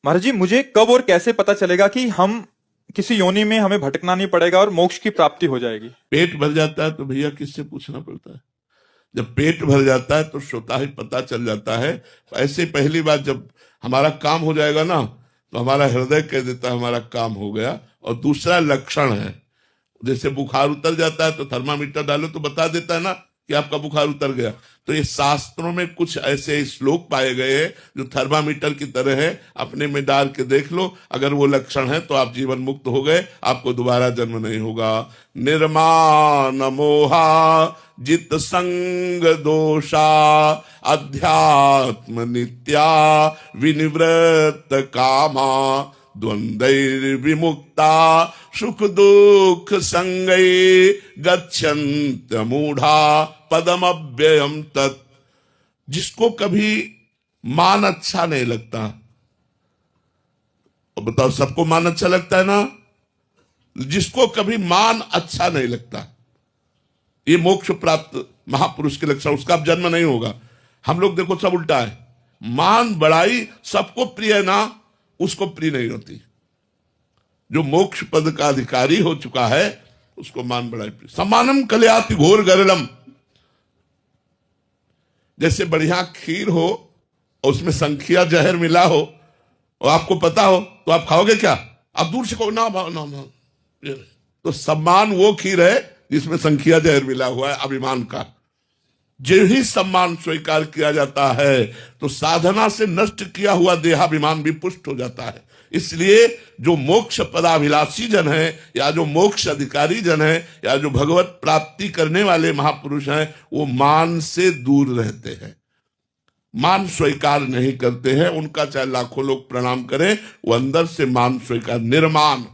महाराज जी, मुझे कब और कैसे पता चलेगा कि हम किसी योनि में हमें भटकना नहीं पड़ेगा और मोक्ष की प्राप्ति हो जाएगी? पेट भर जाता है तो भैया किससे पूछना पड़ता है? जब पेट भर जाता है तो स्वतः ही पता चल जाता है। ऐसे पहली बार जब हमारा काम हो जाएगा ना, तो हमारा हृदय कह देता है हमारा काम हो गया। और दूसरा लक्षण है, जैसे बुखार उतर जाता है तो थर्मामीटर डालो तो बता देता है ना कि आपका बुखार उतर गया। तो ये शास्त्रों में कुछ ऐसे श्लोक पाए गए हैं जो थर्मामीटर की तरह है, अपने में डाल के देख लो, अगर वो लक्षण है तो आप जीवन मुक्त हो गए, आपको दोबारा जन्म नहीं होगा। निर्माण मोहा जित संग दोषा अध्यात्म नित्या विनिवृत्त कामा द्वंद्वैर्विमुक्ता सुख दुख संगै गच्छन्त मूढ़ा पदमव्ययम तत्। जिसको कभी मान अच्छा नहीं लगता, और बताओ सबको मान अच्छा लगता है ना? जिसको कभी मान अच्छा नहीं लगता, ये मोक्ष प्राप्त महापुरुष के लक्षण, उसका अब जन्म नहीं होगा। हम लोग देखो सब उल्टा है, मान बड़ाई सबको प्रिय है ना, उसको प्रिय नहीं होती। जो मोक्ष पद का अधिकारी हो चुका है उसको मान बड़ाई प्रिय। सम्मानम कलयाति घोर गरलम। जैसे बढ़िया खीर हो और उसमें संखिया जहर मिला हो और आपको पता हो तो आप खाओगे क्या? आप दूर से कहो ना ना ना। तो सम्मान वो खीर है जिसमें संखिया जहर मिला हुआ है अभिमान का। जो ही सम्मान स्वीकार किया जाता है तो साधना से नष्ट किया हुआ देहाभिमान भी पुष्ट हो जाता है। इसलिए जो मोक्ष पदाभिलाषी जन है, या जो मोक्ष अधिकारी जन है, या जो भगवत प्राप्ति करने वाले महापुरुष हैं, वो मान से दूर रहते हैं, मान स्वीकार नहीं करते हैं। उनका चाहे लाखों लोग प्रणाम करें, वो अंदर से मान स्वीकार, निर्माण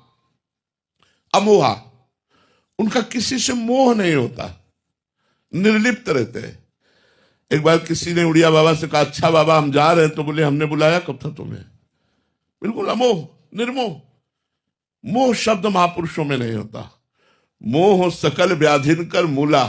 अमोहा, उनका किसी से मोह नहीं होता, निर्लिप्त रहते हैं। एक बार किसी ने उड़िया बाबा से कहा, अच्छा बाबा हम जा रहे हैं, तो बोले हमने बुलाया कब था तुम्हें? बिल्कुल अमोह, निर्मोह। मोह शब्द महापुरुषों में नहीं होता। मोह सकल व्याधिन कर मूला,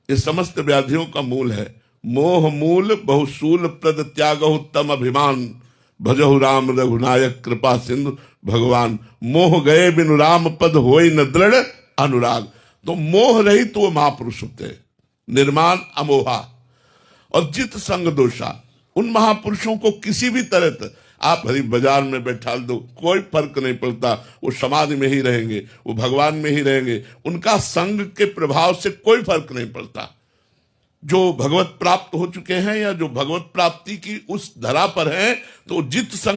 ये समस्त व्याधियों का मूल है। मोह मूल बहुसूल प्रद त्याग उत्तम अभिमान, भजहु राम रघुनायक कृपा सिंधु भगवान। मोह गए बिनु राम पद होई न दृढ़ अनुराग। तो मोह रहित तो वो महापुरुष होते हैं, निर्माण अमोहा। और जित संग दोषा, उन महापुरुषों को किसी भी तरह आप हरी बाजार में बैठा दो, कोई फर्क नहीं पड़ता, वो समाधि में ही रहेंगे, वो भगवान में ही रहेंगे, उनका संग के प्रभाव से कोई फर्क नहीं पड़ता। जो भगवत प्राप्त हो चुके हैं या जो भगवत प्राप्ति की उस धरा पर हैं, तो जित संग